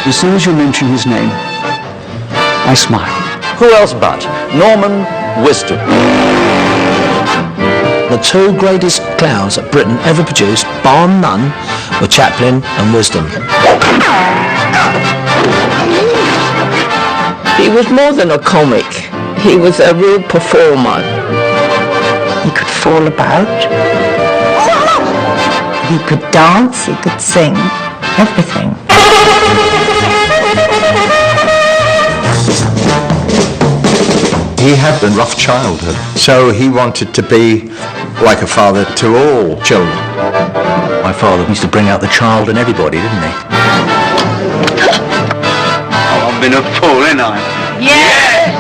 As soon as you mention his name, I smile. Who else but Norman Wisdom? The two greatest clowns that Britain ever produced, bar none, were Chaplin and Wisdom. He was more than a comic. He was a real performer. He could fall about. He could dance, he could sing, everything. He had a rough childhood, so he wanted to be like a father to all children. My father used to bring out the child in everybody, didn't he? Oh, I've been a fool, ain't I? Yeah!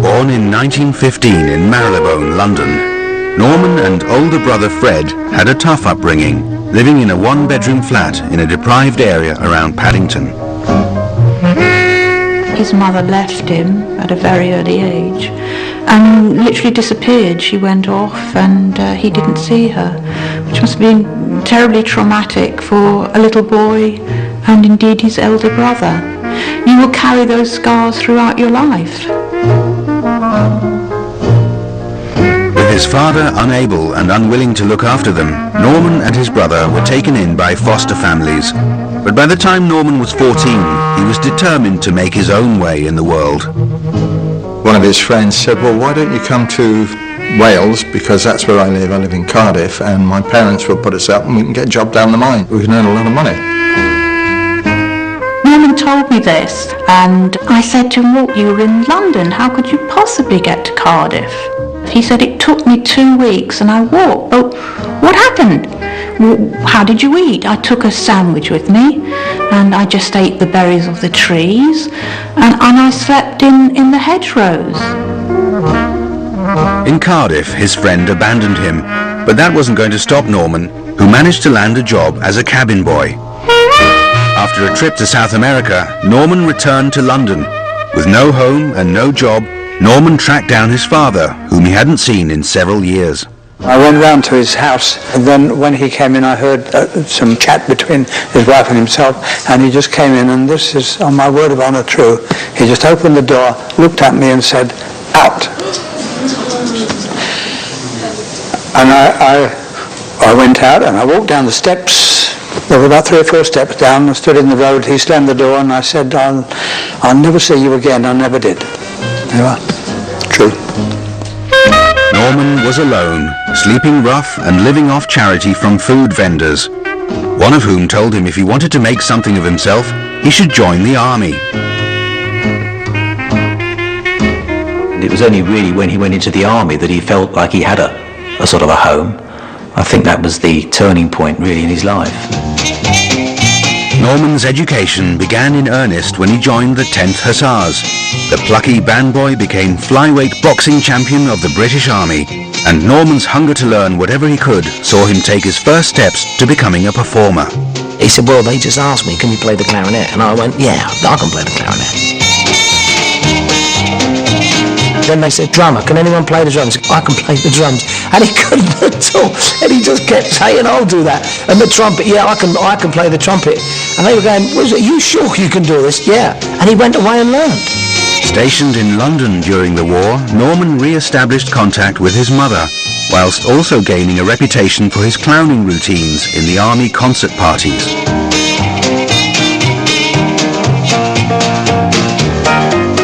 Born in 1915 in Marylebone, London, Norman and older brother Fred had a tough upbringing, living in a one-bedroom flat in a deprived area around Paddington. His mother left him at a very early age and literally disappeared. She went off and he didn't see her, which must have been terribly traumatic for a little boy and indeed his elder brother. You will carry those scars throughout your life. With his father unable and unwilling to look after them, Norman and his brother were taken in by foster families. But by the time Norman was 14, he was determined to make his own way in the world. One of his friends said, well, why don't you come to Wales, because that's where I live in Cardiff, and my parents will put us up and we can get a job down the mine. We can earn a lot of money. Norman told me this, and I said to him, well, you were in London, how could you possibly get to Cardiff? He said, it took me 2 weeks and I walked. Oh, what happened? Well, how did you eat? I took a sandwich with me and I just ate the berries of the trees and I slept in the hedgerows. In Cardiff, his friend abandoned him, but that wasn't going to stop Norman, who managed to land a job as a cabin boy. After a trip to South America, Norman returned to London. With no home and no job, Norman tracked down his father, whom he hadn't seen in several years. I went round to his house, and then when he came in I heard some chat between his wife and himself, and he just came in, and this is, on my word of honour, true. He just opened the door, looked at me and said, out. And I went out and I walked down the steps. There were about 3 or 4 steps down. I stood in the road. He slammed the door and I said, I'll never see you again. I never did. There you are. True. Norman was alone, sleeping rough and living off charity from food vendors, one of whom told him if he wanted to make something of himself, he should join the army. It was only really when he went into the army that he felt like he had a sort of a home. I think that was the turning point really in his life. Norman's education began in earnest when he joined the 10th Hussars. The plucky band boy became flyweight boxing champion of the British Army, and Norman's hunger to learn whatever he could saw him take his first steps to becoming a performer. He said, well, they just asked me, can you play the clarinet? And I went, yeah, I can play the clarinet. Then they said, drummer, can anyone play the drums? I can play the drums. And he couldn't at all. And he just kept saying, I'll do that. And the trumpet, yeah, I can play the trumpet. And they were going, are you sure you can do this? Yeah. And he went away and learned. Stationed in London during the war, Norman re-established contact with his mother, whilst also gaining a reputation for his clowning routines in the army concert parties.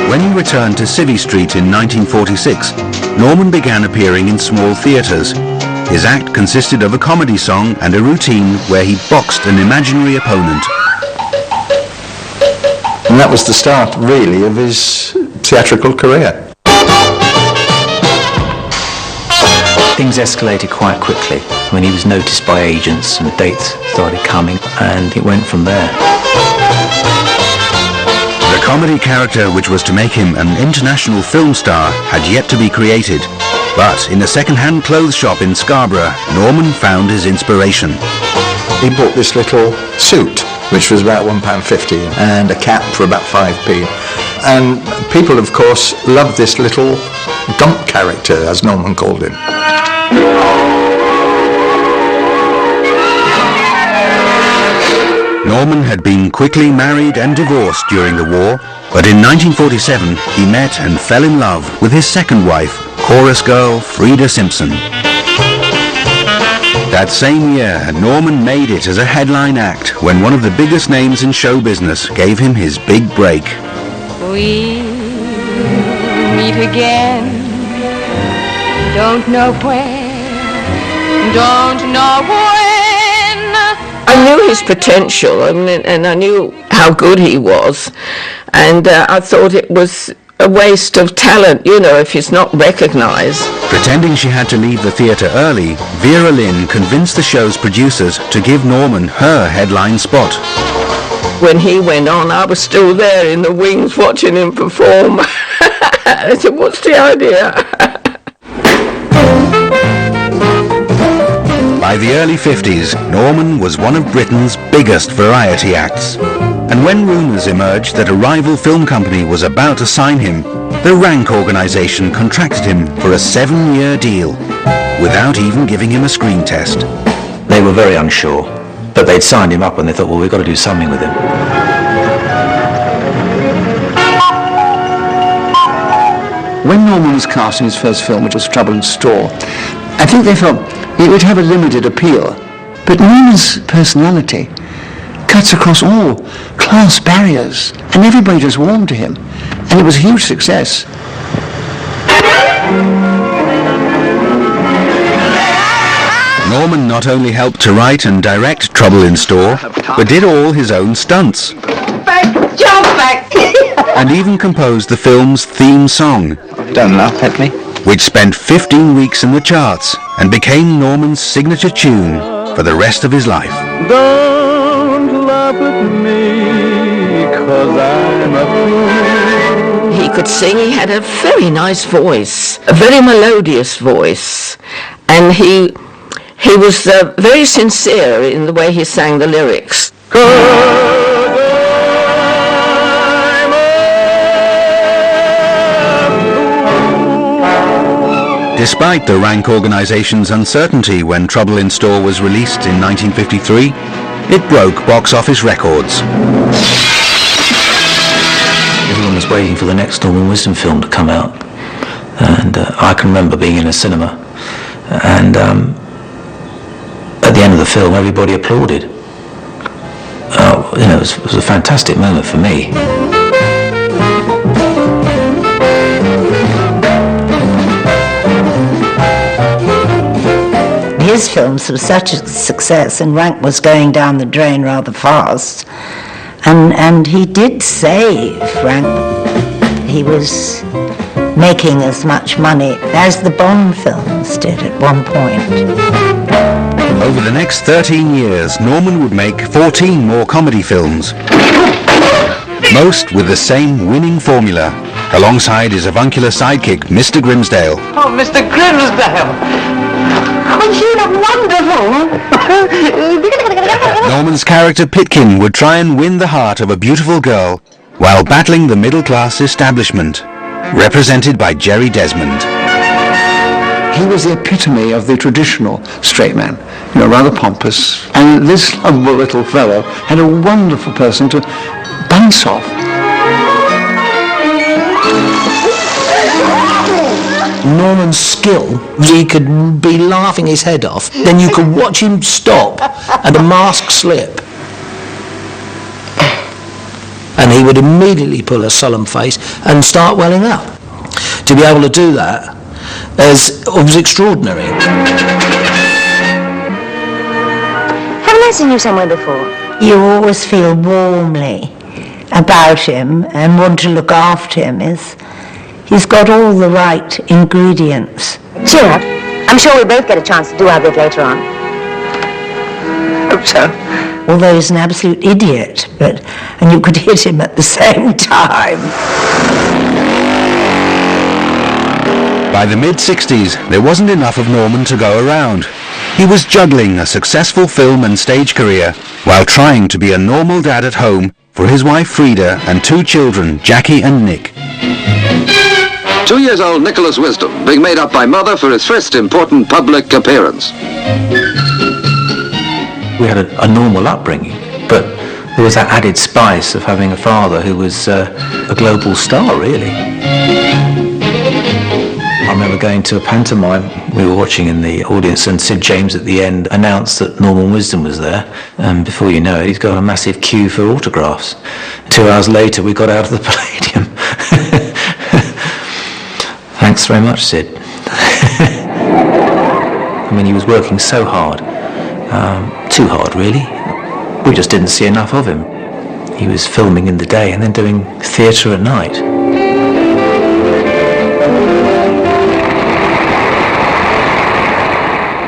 When he returned to Civvy Street in 1946, Norman began appearing in small theatres. His act consisted of a comedy song and a routine where he boxed an imaginary opponent. And that was the start, really, of his theatrical career. Things escalated quite quickly when he was noticed by agents and dates started coming, and it went from there. The comedy character which was to make him an international film star had yet to be created. But in a second-hand clothes shop in Scarborough, Norman found his inspiration. He bought this little suit, which was about £1.50, and a cap for about 5p. And people, of course, loved this little Gump character, as Norman called him. Norman had been quickly married and divorced during the war, but in 1947 he met and fell in love with his second wife, chorus girl Frida Simpson. That same year, Norman made it as a headline act when one of the biggest names in show business gave him his big break. We meet again, don't know where, don't know when. I knew his potential, and I knew how good he was, and I thought it was a waste of talent, you know, if he's not recognised. Pretending she had to leave the theatre early, Vera Lynn convinced the show's producers to give Norman her headline spot. When he went on, I was still there in the wings watching him perform. I said, what's the idea? By the early 50s, Norman was one of Britain's biggest variety acts. And when rumours emerged that a rival film company was about to sign him, the Rank organisation contracted him for a 7-year deal, without even giving him a screen test. They were very unsure, but they'd signed him up and they thought, well, we've got to do something with him. When Norman was cast in his first film, which was Trouble in Store, I think they felt it would have a limited appeal. But Norman's personality cuts across all class barriers, and everybody just warmed to him, and it was a huge success. Norman not only helped to write and direct Trouble in Store, but did all his own stunts. Back, jump back! And even composed the film's theme song, Don't laugh at me. which spent 15 weeks in the charts and became Norman's signature tune for the rest of his life. Don't laugh at me, 'cause I'm a fool. He could sing, he had a very nice voice, a very melodious voice, and he was very sincere in the way he sang the lyrics. Despite the Rank organisation's uncertainty when Trouble in Store was released in 1953, it broke box office records. Everyone was waiting for the next Norman Wisdom film to come out, and I can remember being in a cinema, and at the end of the film everybody applauded. It was a fantastic moment for me. His films were such a success, and Rank was going down the drain rather fast, and he did save Rank. He was making as much money as the Bond films did at one point. Over the next 13 years, Norman would make 14 more comedy films, most with the same winning formula, alongside his avuncular sidekick, Mr. Grimsdale. Oh, Mr. Grimsdale! Oh, you look wonderful! Norman's character Pitkin would try and win the heart of a beautiful girl while battling the middle-class establishment, represented by Jerry Desmond. He was the epitome of the traditional straight man, rather pompous. And this lovable little fellow had a wonderful person to bounce off. Norman's skill, he could be laughing his head off, then you could watch him stop and the mask slip. And he would immediately pull a solemn face and start welling up. To be able to do that was extraordinary. Haven't I seen you somewhere before? You always feel warmly about him and want to look after him. He's got all the right ingredients. Cheer up. I'm sure we'll both get a chance to do our bit later on. Hope so. Although he's an absolute idiot, and you could hit him at the same time. By the mid-60s, there wasn't enough of Norman to go around. He was juggling a successful film and stage career while trying to be a normal dad at home for his wife Frida and 2 children, Jackie and Nick. 2-year-old Nicholas Wisdom being made up by mother for his first important public appearance. We had a normal upbringing, but there was that added spice of having a father who was a global star, really. I remember going to a pantomime we were watching in the audience, and Sid James at the end announced that Norman Wisdom was there, and before you know it, he's got a massive queue for autographs. 2 hours later, we got out of the Palladium. Thanks very much, Sid. I mean, he was working so hard, too hard, really. We just didn't see enough of him. He was filming in the day and then doing theatre at night.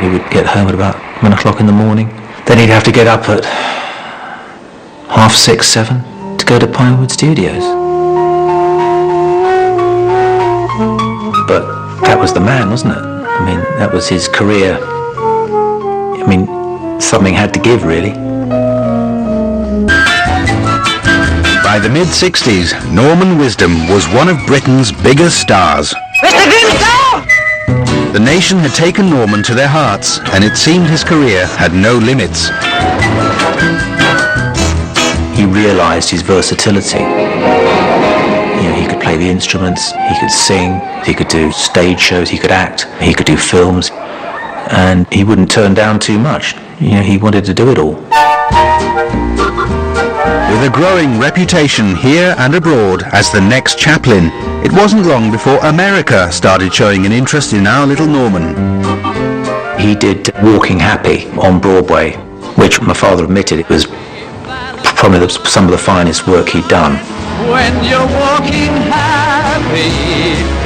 He would get home at about 1 o'clock in the morning. Then he'd have to get up at 6:30, 7 to go to Pinewood Studios. But that was the man, wasn't it? I mean, that was his career. I mean, something had to give, really. By the mid-60s, Norman Wisdom was one of Britain's biggest stars. Mr. Grimshaw! The nation had taken Norman to their hearts, and it seemed his career had no limits. He realised his versatility. You know, he could play the instruments, he could sing, he could do stage shows, he could act, he could do films, and he wouldn't turn down too much. You know, he wanted to do it all. With a growing reputation here and abroad as the next Chaplin, it wasn't long before America started showing an interest in our little Norman. He did Walking Happy on Broadway, which my father admitted it was probably some of the finest work he'd done. When you're walking happy,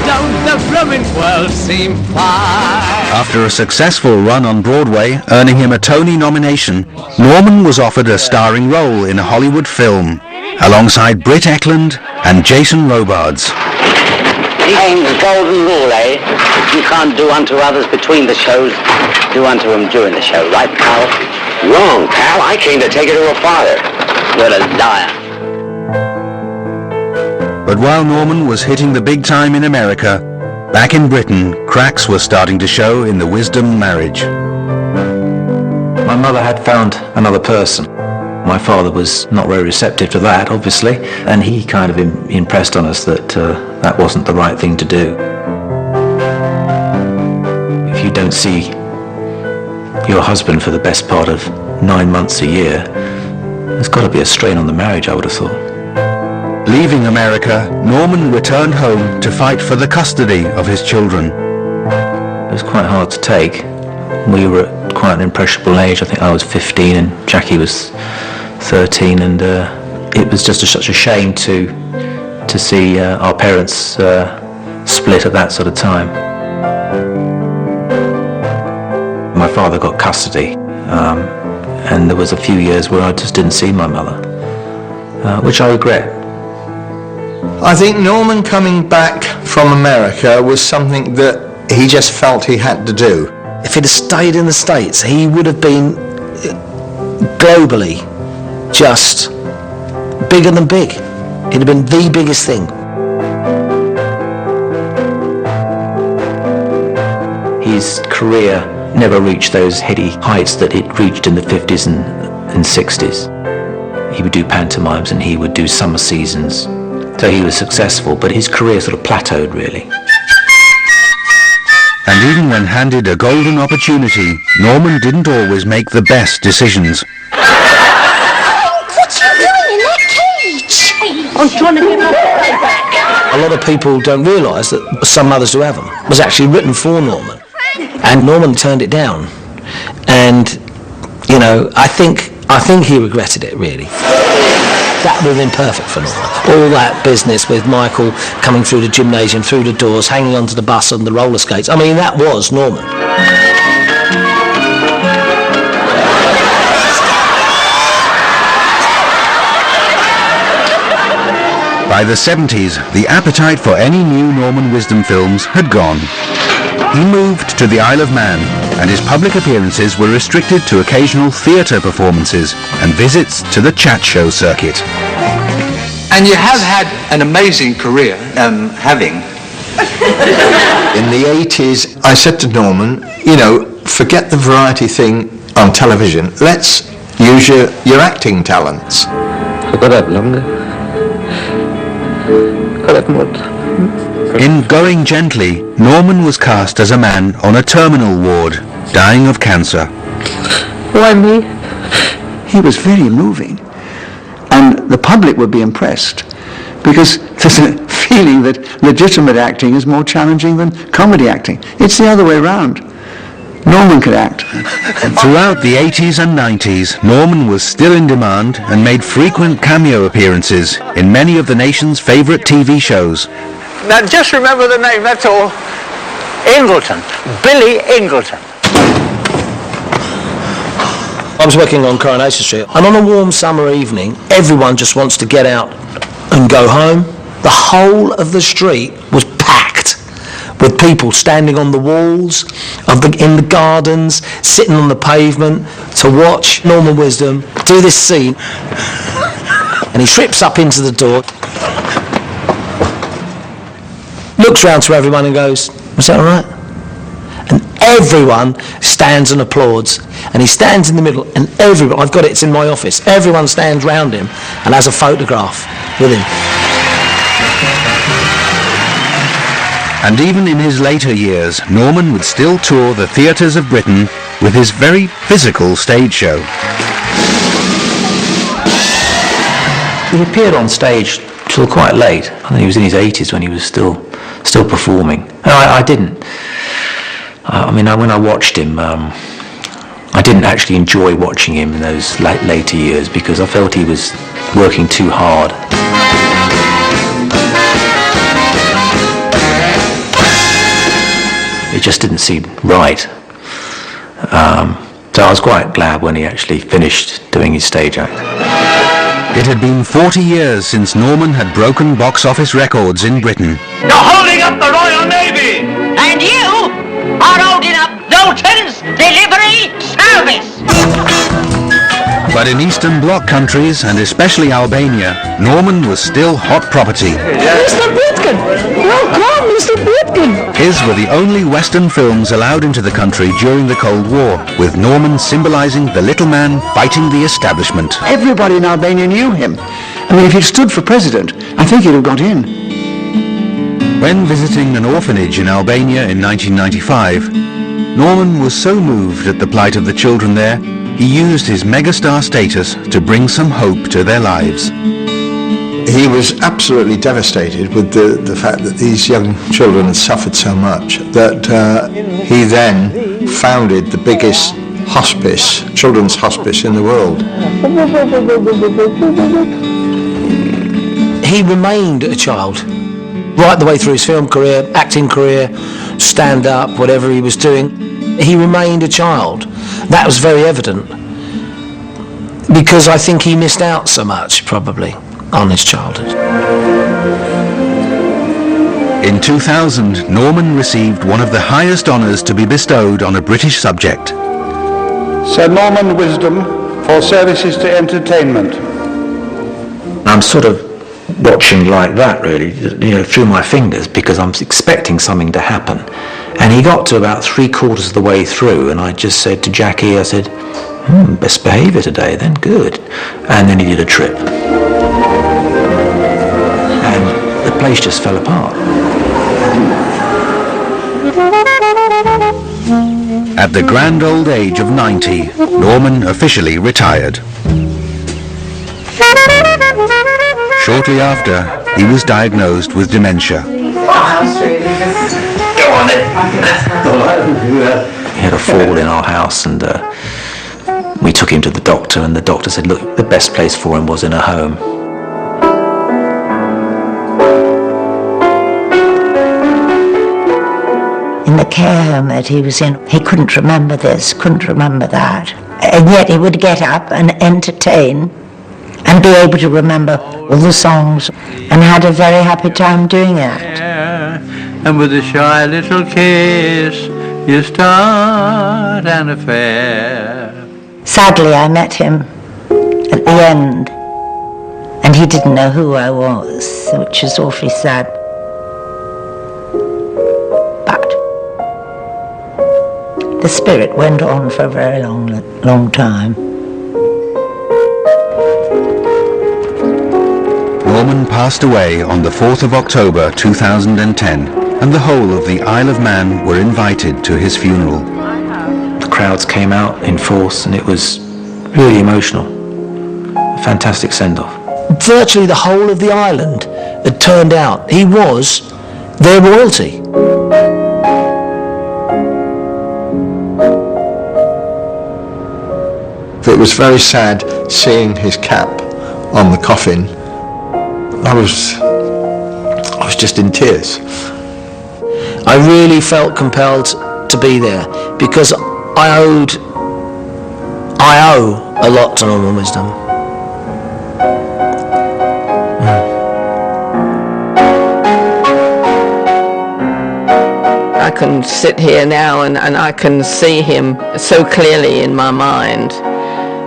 don't the blooming world seem fine? After a successful run on Broadway, earning him a Tony nomination, Norman was offered a starring role in a Hollywood film, alongside Britt Ekland and Jason Robards. The golden rule, eh? If you can't do unto others between the shows, do unto them during the show, right, pal? Wrong, pal. I came to take her to her father. You're a liar. But while Norman was hitting the big time in America, back in Britain, cracks were starting to show in the Wisdom marriage. My mother had found another person. My father was not very receptive to that, obviously, and he kind of impressed on us that that wasn't the right thing to do. If you don't see your husband for the best part of 9 months a year, there's got to be a strain on the marriage, I would have thought. Leaving America, Norman returned home to fight for the custody of his children. It was quite hard to take. We were at quite an impressionable age. I think I was 15 and Jackie was 13, and it was just such a shame to see our parents split at that sort of time. My father got custody, and there was a few years where I just didn't see my mother, which I regret. I think Norman coming back from America was something that he just felt he had to do. If he'd have stayed in the States, he would have been globally just bigger than big. He'd have been the biggest thing. His career never reached those heady heights that it reached in the 50s and 60s. He would do pantomimes and he would do summer seasons. So he was successful, but his career sort of plateaued, really. And even when handed a golden opportunity, Norman didn't always make the best decisions. What are you doing in that cage? I was trying to get my play back. A lot of people don't realise that Some Mothers Do Have 'Em was actually written for Norman. And Norman turned it down. And, you know, I think he regretted it, really. That would have been perfect for Norman. All that business with Michael coming through the gymnasium, through the doors, hanging onto the bus and the roller skates. I mean, that was Norman. By the 70s, the appetite for any new Norman Wisdom films had gone. He moved to the Isle of Man, and his public appearances were restricted to occasional theatre performances and visits to the chat show circuit. And you have had an amazing career. Having In the 80s, I said to Norman, you know, forget the variety thing on television. Let's use your acting talents. In Going Gently, Norman was cast as a man on a terminal ward, dying of cancer. Why me? He was very moving, and the public would be impressed, because there's a feeling that legitimate acting is more challenging than comedy acting. It's the other way around. Norman could act. Throughout the 80s and 90s, Norman was still in demand and made frequent cameo appearances in many of the nation's favourite TV shows. Now just remember the name, that's all. Ingleton. Billy Ingleton. I was working on Coronation Street, and on a warm summer evening, everyone just wants to get out and go home. The whole of the street was packed with people standing on the walls, in the gardens, sitting on the pavement to watch Norman Wisdom do this scene. And he trips up into the door, looks round to everyone and goes, "Was that all right?" And everyone stands and applauds. And he stands in the middle, and everyone, I've got it, it's in my office, everyone stands round him and has a photograph with him. And even in his later years, Norman would still tour the theatres of Britain with his very physical stage show. He appeared on stage till quite late. I think he was in his 80s when he was still performing. And I didn't. I mean, when I watched him, I didn't actually enjoy watching him in those later years because I felt he was working too hard. It just didn't seem right. So I was quite glad when he actually finished doing his stage act. It had been 40 years since Norman had broken box office records in Britain. You're holding up the Royal Navy! And you are holding up Dalton's Delivery Service! But in Eastern Bloc countries, and especially Albania, Norman was still hot property. Mr. Britkin! Welcome, Mr. Britkin! His were the only Western films allowed into the country during the Cold War, with Norman symbolising the little man fighting the establishment. Everybody in Albania knew him. I mean, if he'd stood for president, I think he'd have got in. When visiting an orphanage in Albania in 1995, Norman was so moved at the plight of the children there, he used his megastar status to bring some hope to their lives. He was absolutely devastated with the fact that these young children had suffered so much that he then founded the biggest hospice, children's hospice in the world. He remained a child right the way through his film career, acting career, stand-up, whatever he was doing. He remained a child. That was very evident because I think he missed out so much, probably, on his childhood. In 2000, Norman received one of the highest honours to be bestowed on a British subject. Sir Norman Wisdom for services to entertainment. I'm sort of watching like that, really, through my fingers, because I'm expecting something to happen. And he got to about 3/4 of the way through, and I just said to Jackie, I said, best behaviour today then, good. And then he did a trip. And the place just fell apart. At the grand old age of 90, Norman officially retired. Shortly after, he was diagnosed with dementia. He had a fall in our house, and we took him to the doctor, and the doctor said, look, the best place for him was in a home. In the care home that he was in, he couldn't remember this, couldn't remember that. And yet he would get up and entertain and be able to remember all the songs and had a very happy time doing it. And with a shy little kiss, you start an affair. Sadly, I met him at the end, and he didn't know who I was, which is awfully sad. the spirit went on for a very long time. Norman passed away on the 4th of October 2010, and the whole of the Isle of Man were invited to his funeral. The crowds came out in force and it was really emotional. A fantastic send-off. Virtually the whole of the island had turned out. He was their royalty. It was very sad seeing his cap on the coffin. I was just in tears. I really felt compelled to be there because I owe a lot to Norman Wisdom. I can sit here now and I can see him so clearly in my mind.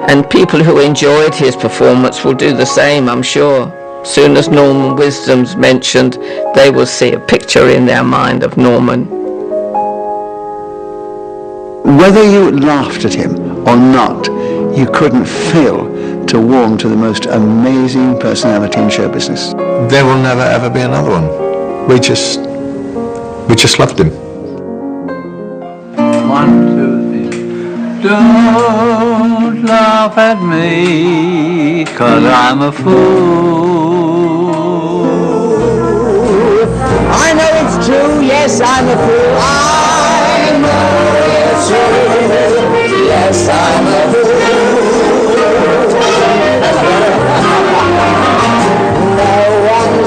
And people who enjoyed his performance will do the same, I'm sure. Soon as Norman Wisdom's mentioned, they will see a picture in their mind of Norman. Whether you laughed at him or not, you couldn't fail to warm to the most amazing personality in show business. There will never ever be another one. We just loved him. 1, 2, 3. Don't laugh at me, 'cause I'm a fool. I know it's true, yes, I'm a fool. I know it's true, yes, I'm a